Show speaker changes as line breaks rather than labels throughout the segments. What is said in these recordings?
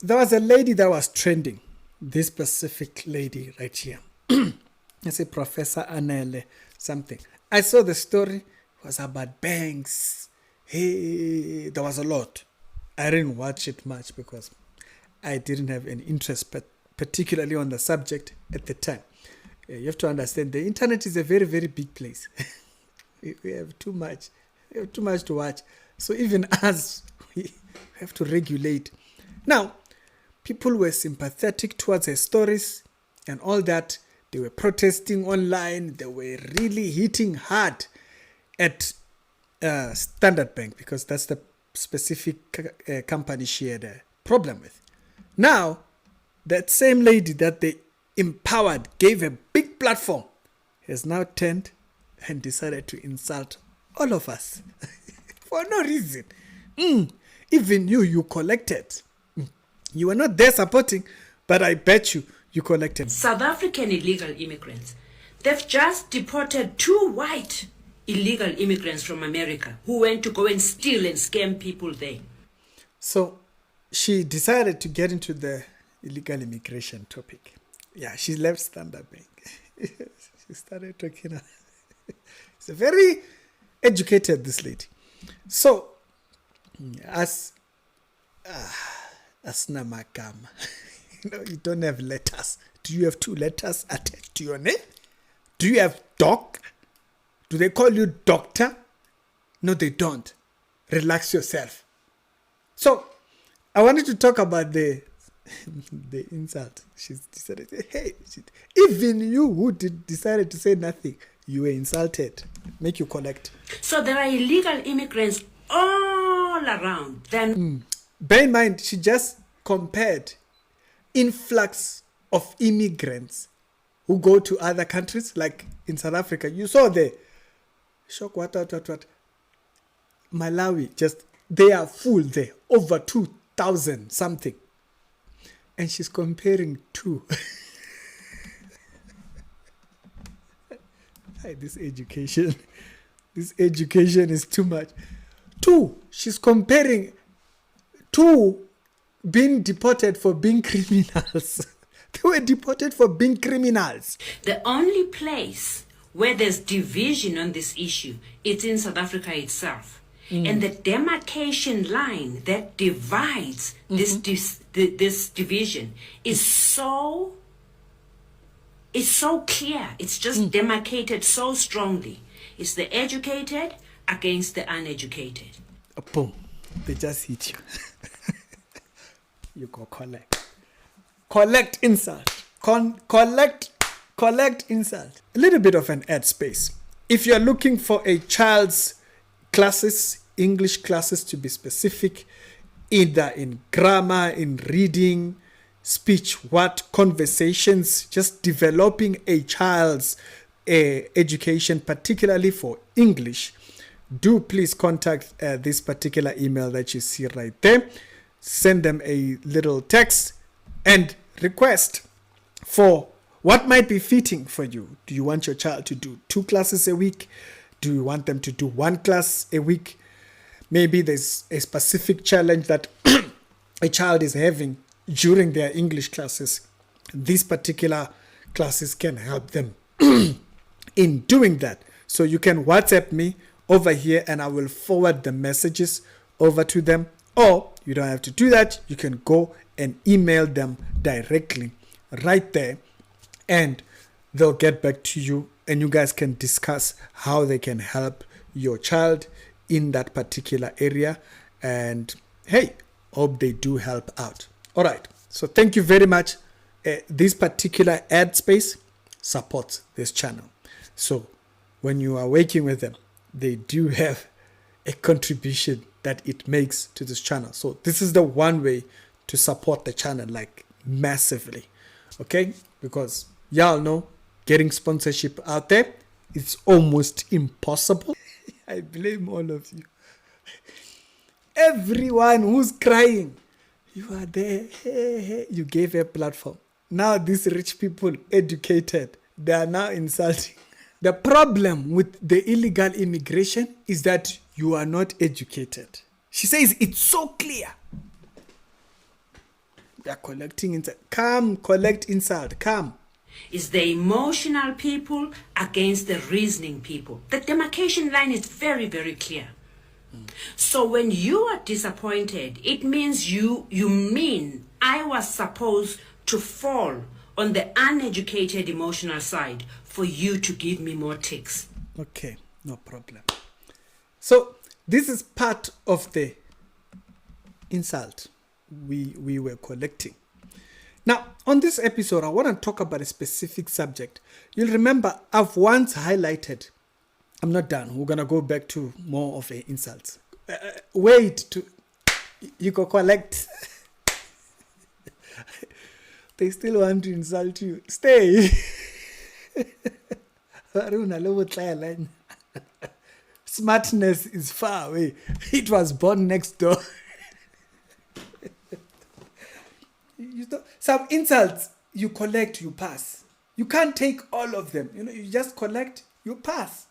there was a lady that was trending. This specific lady right here. I say Professor Anele something. I saw the story. It was about banks. Hey, there was a lot. I didn't watch it much because I didn't have any interest, particularly on the subject at the time. You have to understand the internet is a very, very big place. we have too much. We have too much to watch. So even us, we have to regulate. Now, people were sympathetic towards her stories and all that. They were protesting online. They were really hitting hard at Standard Bank because that's the specific company she had a problem with. Now, that same lady that they empowered, gave a big platform, has now turned and decided to insult all of us for no reason. Even you collected. You were not there supporting, but I bet you collected.
South African illegal immigrants. They've just deported 2 white illegal immigrants from America who went to go and steal and scam people there.
So she decided to get into the illegal immigration topic. Yeah, she left Standard Bank. She started talking. She's very educated, this lady. So, as Namakam, you don't have letters. Do you have 2 letters attached to your name? Do you have doc? Do they call you doctor? No, they don't. Relax yourself. So, I wanted to talk about the insult. She decided, hey, even you who decided to say nothing, you were insulted. Make you collect.
So there are illegal immigrants all around. Then,
bear in mind, she just compared influx of immigrants who go to other countries, like in South Africa. You saw the shock, what, Malawi, just, they are full there, over 2,000 something. And she's comparing 2. This education is too much. 2, she's comparing 2 being deported for being criminals. They were deported for being criminals.
The only place where there's division on this issue, it's in South Africa itself. And the demarcation line that divides this division is so clear. It's just demarcated so strongly. It's the educated against the uneducated.
Boom. They just hit you. You go collect. Collect insult. Collect insult. A little bit of an ad space. If you're looking for a child's classes, English classes to be specific, either in grammar, in reading, speech, conversations, just developing a child's education, particularly for English, do please contact this particular email that you see right there. Send them a little text and request for what might be fitting for you. Do you want your child to do 2 classes a week? Do you want them to do 1 class a week? Maybe there's a specific challenge that a child is having during their English classes. These particular classes can help them in doing that. So you can WhatsApp me over here and I will forward the messages over to them. Or you don't have to do that. You can go and email them directly right there and they'll get back to you and you guys can discuss how they can help your child in that particular area. And hey, hope they do help out. All right. So thank you very much. This particular ad space supports this channel. So when you are working with them, they do have a contribution that it makes to this channel. So this is the one way to support the channel, like massively. Okay? Because y'all know getting sponsorship out there, it's almost impossible. I blame all of you. Everyone who's crying, you are there. Hey, you gave a platform. Now these rich people, educated, they are now insulting. The problem with the illegal immigration is that you are not educated. She says it's so clear. We are collecting insult. Come, collect insult. Come.
Is the emotional people against the reasoning people. The demarcation line is very, very clear. So when you are disappointed, it means you mean I was supposed to fall on the uneducated emotional side for you to give me more ticks.
Okay, no problem. So this is part of the insult we were collecting. Now, on this episode, I want to talk about a specific subject. You'll remember I've once highlighted, I'm not done. We're going to go back to more of the insults. You go collect. They still want to insult you. Stay. Smartness is far away. It was born next door. Some insults you collect, you pass. You can't take all of them. You just collect, you pass.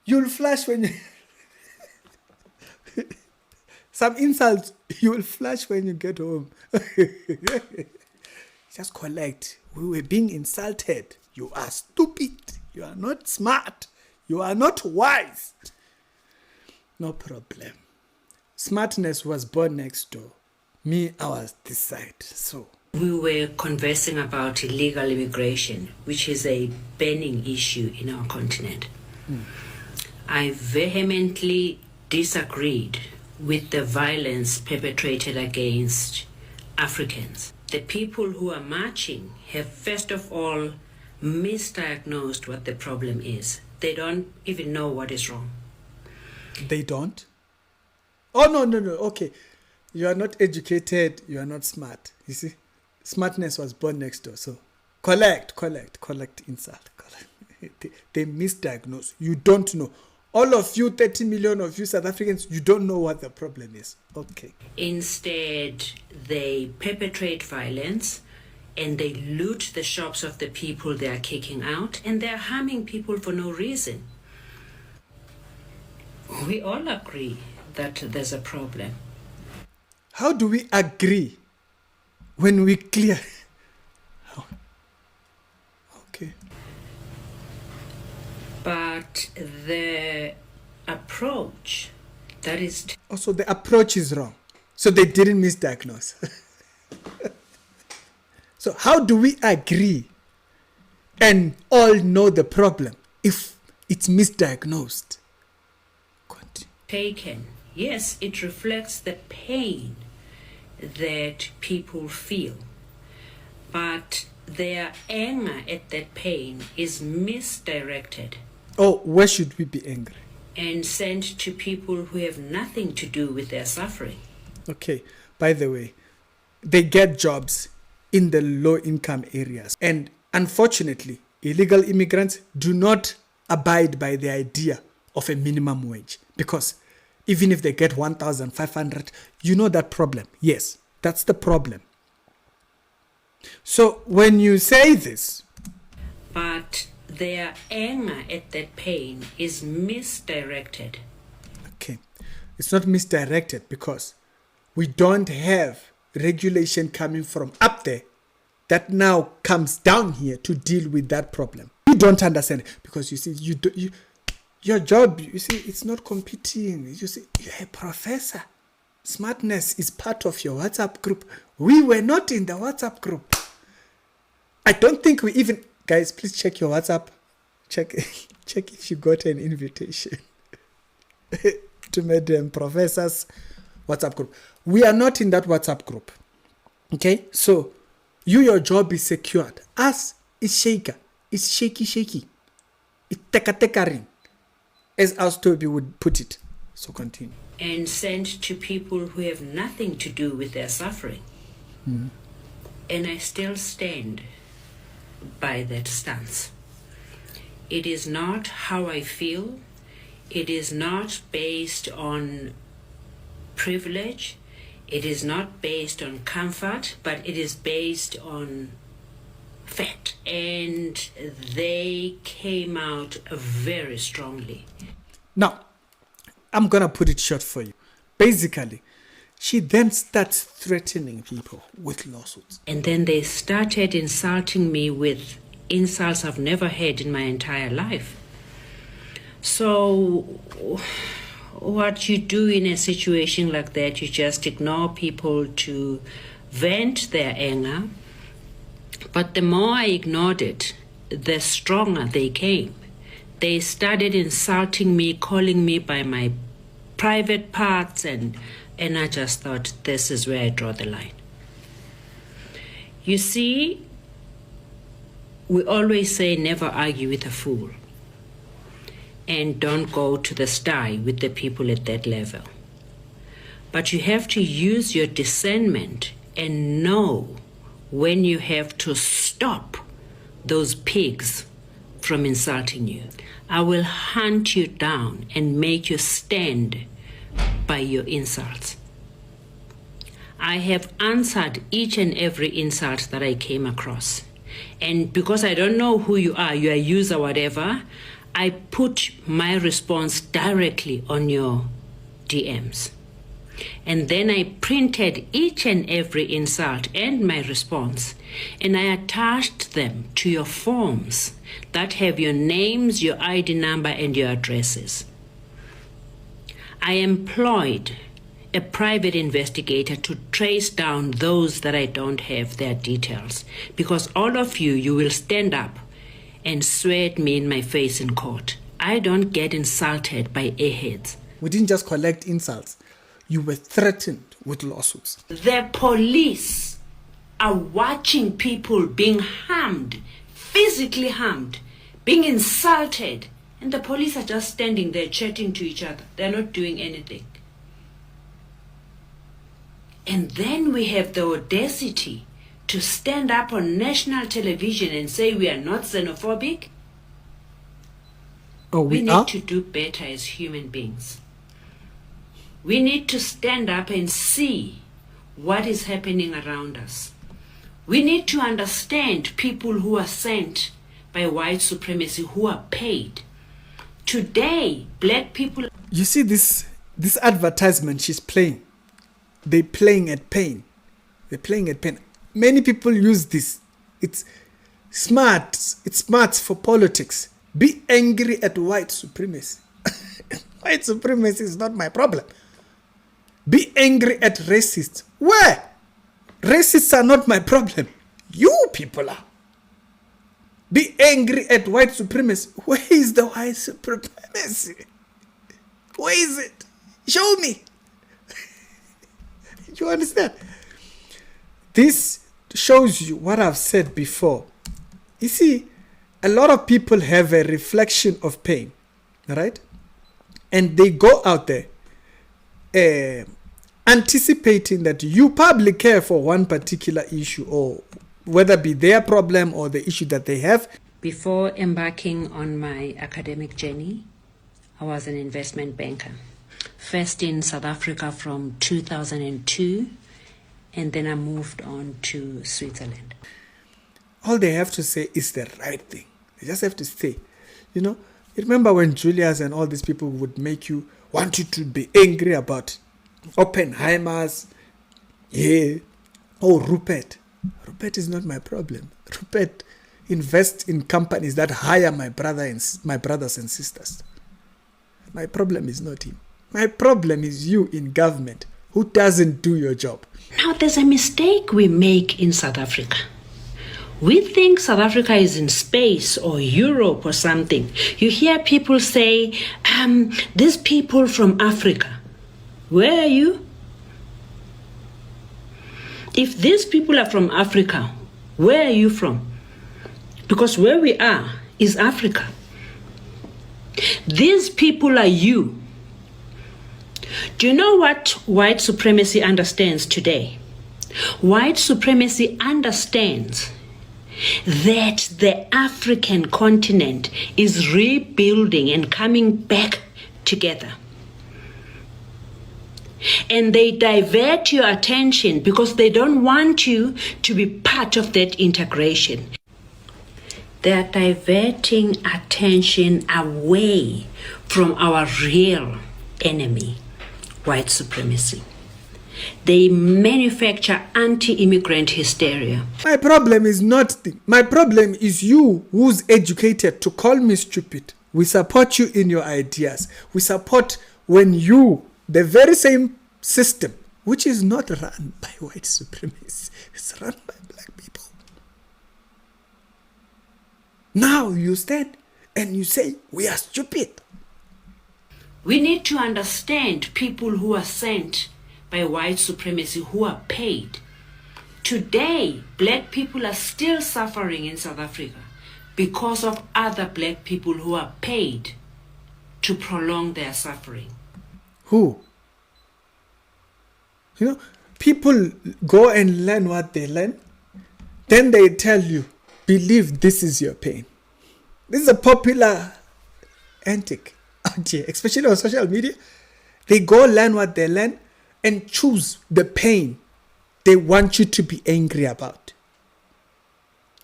You'll flash when you some insults you will flash when you get home. Just collect. We were being insulted. You are stupid. You are not smart. You are not wise. No problem. Smartness was born next door. Me, I was this side. So
we were conversing about illegal immigration, which is a burning issue in our continent. I vehemently disagreed with the violence perpetrated against Africans. The people who are marching have first of all misdiagnosed what the problem is. They don't even know what is wrong.
They don't? Oh, no. Okay. You are not educated. You are not smart. You see? Smartness was born next door. So collect insult. They misdiagnose. You don't know. All of you, 30 million of you South Africans, you don't know what the problem is. Okay.
Instead, they perpetrate violence and they loot the shops of the people they are kicking out, and they're harming people for no reason. We all agree that there's a problem.
How do we agree when we clear? Okay.
But the approach that is...
Also, the approach is wrong. So they didn't misdiagnose. So how do we agree and all know the problem if it's misdiagnosed?
Taken. Yes, it reflects the pain that people feel. But their anger at that pain is misdirected.
Oh, where should we be angry?
And sent to people who have nothing to do with their suffering.
Okay, by the way, they get jobs in the low-income areas. And unfortunately, illegal immigrants do not abide by the idea of a minimum wage. Because even if they get 1,500, you know that problem. Yes, that's the problem. So when you say this...
But their anger at that pain is misdirected.
Okay, it's not misdirected because we don't have regulation coming from up there that now comes down here to deal with that problem. You don't understand it because you see, your job, you see, it's not competing. You see, you're a professor. Smartness is part of your WhatsApp group. We were not in the WhatsApp group. I don't think we even... Guys, please check your WhatsApp. Check if you got an invitation to Madam Professor's WhatsApp group. We are not in that WhatsApp group. Okay? So, your job is secured. Us is shaker. It's shaky. It's teka-teka-ring. As Austobi would put it. So continue.
And sent to people who have nothing to do with their suffering.
Mm-hmm.
And I still stand by that stance. It is not how I feel. It is not based on privilege. It is not based on comfort, but it is based on fact. And they came out very strongly.
Now, I'm going to put it short for you. Basically, She then starts threatening people with lawsuits.
And then they started insulting me with insults I've never heard in my entire life. So what you do in a situation like that, you just ignore people to vent their anger. But the more I ignored it, the stronger they came. They started insulting me, calling me by my private parts, and I just thought, this is where I draw the line. You see, we always say never argue with a fool, and don't go to the sty with the people at that level. But you have to use your discernment and know when you have to stop those pigs from insulting you. I will hunt you down and make you stand by your insults. I have answered each and every insult that I came across. And because I don't know who you are, you're a user, whatever, I put my response directly on your DMs. And then I printed each and every insult and my response, and I attached them to your forms that have your names, your ID number, and your addresses. I employed a private investigator to trace down those that I don't have their details, because all of you will stand up and swear at me in my face in court. I don't get insulted by airheads.
We didn't just collect insults. You were threatened with lawsuits.
The police are watching people being harmed, physically harmed, being insulted, and the police are just standing there chatting to each other. They're not doing anything. And then we have the audacity to stand up on national television and say we are not xenophobic.
Oh,
we
we
need
are?
to do better as human beings. We need to stand up and see what is happening around us. We need to understand people who are sent by white supremacy, who are paid. Today, black people...
You see this advertisement she's playing. They're playing at pain. They're playing at pain. Many people use this. It's smart. It's smart for politics. Be angry at white supremacy. White supremacy is not my problem. Be angry at racists. Where? Racists are not my problem. You people are. Be angry at white supremacy. Where is the white supremacy? Where is it? Show me. You understand? This shows you what I've said before. You see, a lot of people have a reflection of pain, right? And they go out there anticipating that you probably care for one particular issue, or whether it be their problem or the issue that they have.
Before embarking on my academic journey, I was an investment banker. First in South Africa from 2002, and then I moved on to Switzerland.
All they have to say is the right thing. They just have to say, you remember when Julius and all these people would make you want you to be angry about Oppenheimer's, Rupert. Rupert is not my problem. Rupert invests in companies that hire my brothers and sisters. My problem is not him. My problem is you in government who doesn't do your job.
Now there's a mistake we make in South Africa. We think South Africa is in space or Europe or something. You hear people say, these people from Africa. Where are you? If these people are from Africa, where are you from? Because where we are is Africa. These people are you. Do you know what white supremacy understands today? White supremacy understands that the African continent is rebuilding and coming back together. And they divert your attention because they don't want you to be part of that integration. They are diverting attention away from our real enemy, white supremacy. They manufacture anti-immigrant hysteria.
My problem is my problem is you who's educated to call me stupid. We support you in your ideas. We support when the very same system, which is not run by white supremacy, it's run by black people. Now you stand and you say, we are stupid.
We need to understand people who are sent by white supremacy, who are paid. Today, black people are still suffering in South Africa because of other black people who are paid to prolong their suffering.
Who? People go and learn what they learn. Then they tell you, believe this is your pain. This is a popular antic out here, especially on social media. They go learn what they learn and choose the pain they want you to be angry about.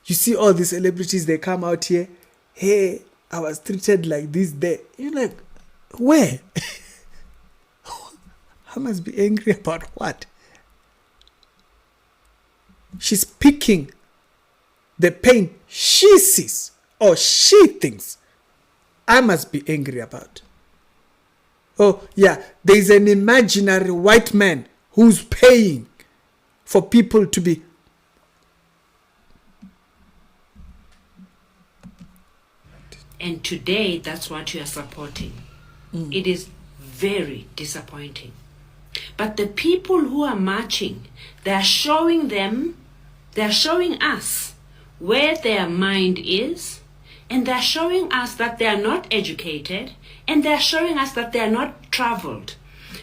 You see all these celebrities, they come out here, hey, I was treated like this there. You're like, where? I must be angry about what? She's picking the pain she sees or she thinks I must be angry about. Oh, yeah, there's an imaginary white man who's paying for people to be.
And today, that's what you are supporting. It is very disappointing. But the people who are marching, they're showing us where their mind is, and they're showing us that they are not educated, and they're showing us that they are not traveled.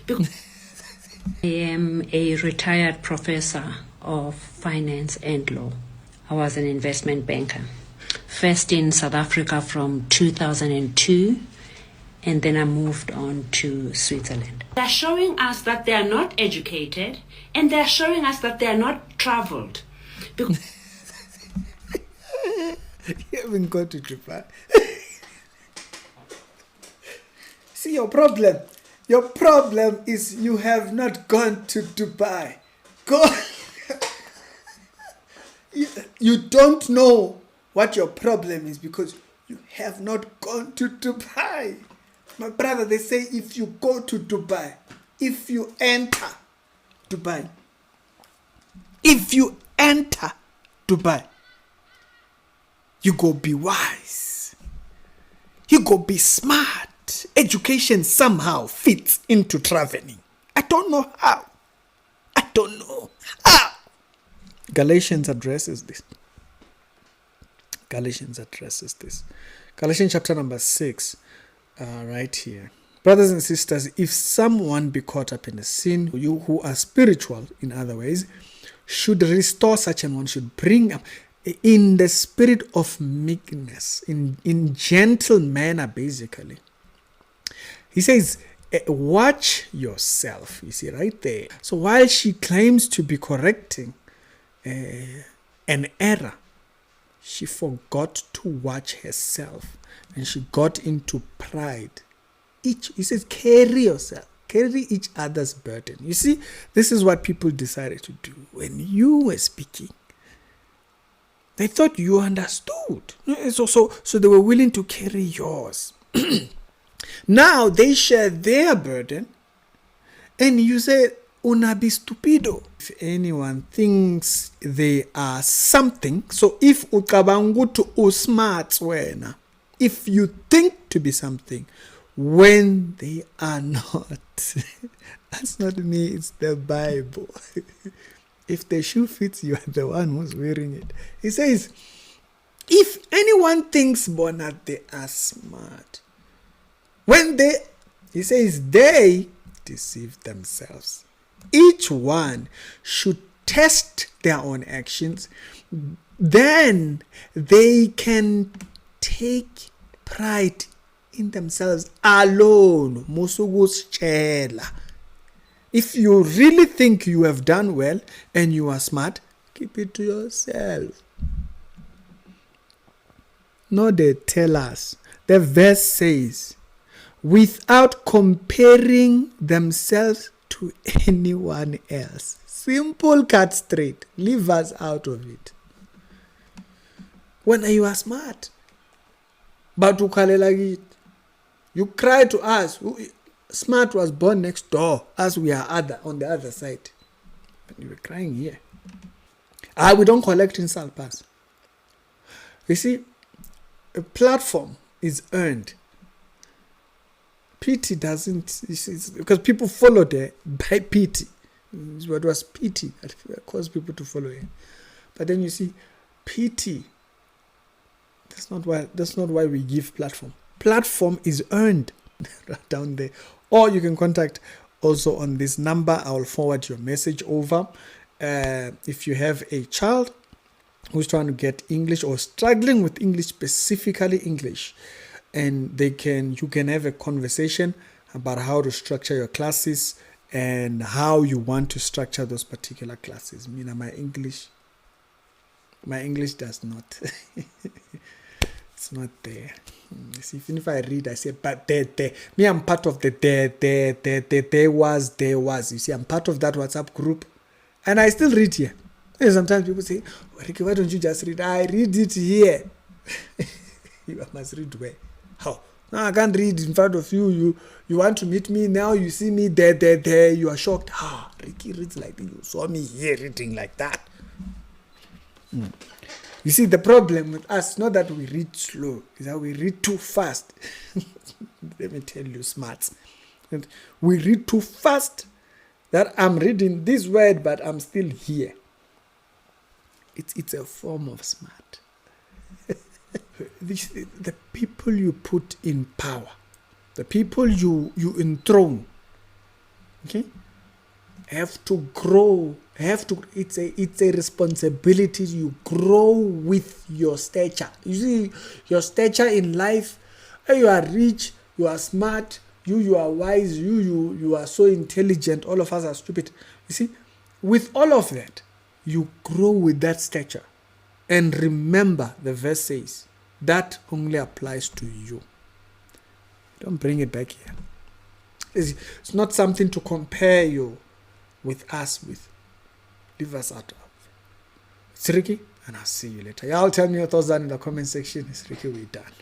I am a retired professor of finance and law. I was an investment banker, first in South Africa from 2002, and then I moved on to Switzerland. They're showing us that they are not educated, and they're showing us that they are not traveled.
You haven't gone to Dubai. See, your problem is you have not gone to Dubai. You don't know what your problem is because you have not gone to Dubai. My brother, they say if you go to Dubai, if you enter Dubai, you go be wise. You go be smart. Education somehow fits into traveling. I don't know how. Galatians addresses this. Galatians chapter number 6, right here. Brothers and sisters, if someone be caught up in a sin, you who are spiritual in other ways, should restore such an one, should bring up in the spirit of meekness, in gentle manner, basically. He says, watch yourself. You see right there. So while she claims to be correcting an error, she forgot to watch herself and she got into pride. He says, carry yourself, carry each other's burden. You see, this is what people decided to do when you were speaking. They thought you understood. So they were willing to carry yours. Now they share their burden and you say, unabi stupido. If anyone thinks they are something, so if ukabangutu usmart wena, if you think to be something when they are not, that's not me, it's the Bible. If the shoe fits, you are the one who's wearing it. He says, if anyone thinks Bonat they are smart, he says they deceive themselves. Each one should test their own actions. Then they can take pride in themselves alone. Musugus chela. If you really think you have done well and you are smart, keep it to yourself. No, they tell us. The verse says, without comparing themselves to anyone else. Simple, cut straight. Leave us out of it. When you are smart, but you cry to us. Smart was born next door, as we are on the other side. But you were crying here. We don't collect insult pass. You see, a platform is earned. Pity doesn't, because people follow there by pity. It was pity that caused people to follow him. But then you see, pity, that's not why we give platform. Platform is earned down there. Or you can contact also on this number. I will forward your message over. If you have a child who's trying to get English or struggling with English, specifically English, and you can have a conversation about how to structure your classes and how you want to structure those particular classes. My English does not. It's not there. See, even if I read, I say, but there. Me, I'm part of the there was. You see, I'm part of that WhatsApp group, and I still read here. And sometimes people say, Ricky, why don't you just read? I read it here. You must read where? How? No, I can't read in front of you. You want to meet me now? You see me there. You are shocked. Ricky reads like this. You saw me here reading like that. You see, the problem with us, not that we read slow, is that we read too fast. Let me tell you, smarts. And we read too fast that I'm reading this word, but I'm still here. It's a form of smart. The people you put in power, the people you enthrone, okay, have to grow. It's a responsibility. You grow with your stature. You see, your stature in life. You are rich. You are smart. You are wise. You are so intelligent. All of us are stupid. You see, with all of that, you grow with that stature. And remember, the verse says that only applies to you. Don't bring it back here. It's not something to compare you with us with. Leave us out of. It's Ricky, and I'll see you later. Y'all tell me your thoughts down in the comment section. It's Ricky, we're done.